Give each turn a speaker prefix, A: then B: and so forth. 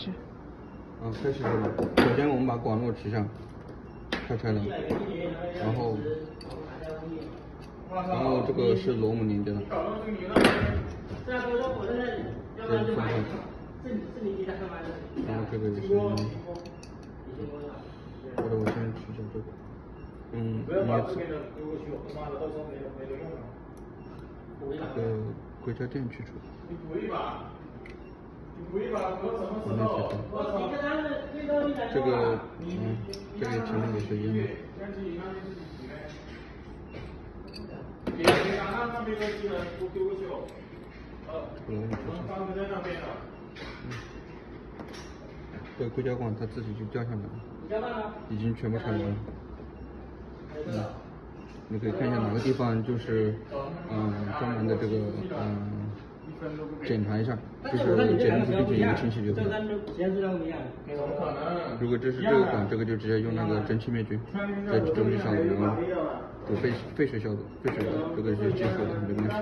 A: 始。
B: 开始了。首先我们把管路取下，拆了，然后这个是螺母连接的，这是分开，然后这个也是，我先取下这个，镊子，这个硅胶垫去除。这个前面也是一样的。这个硅胶管它自己就掉下来了，已经全部拆完了。你可以看一下哪个地方就是专门的这个检查一下，就是检查出进行一个清洗就可以了。如果这是这个管，这个就直接用那个蒸汽灭菌，在蒸汽上，然后有废水消毒，这个是金属的，没关系。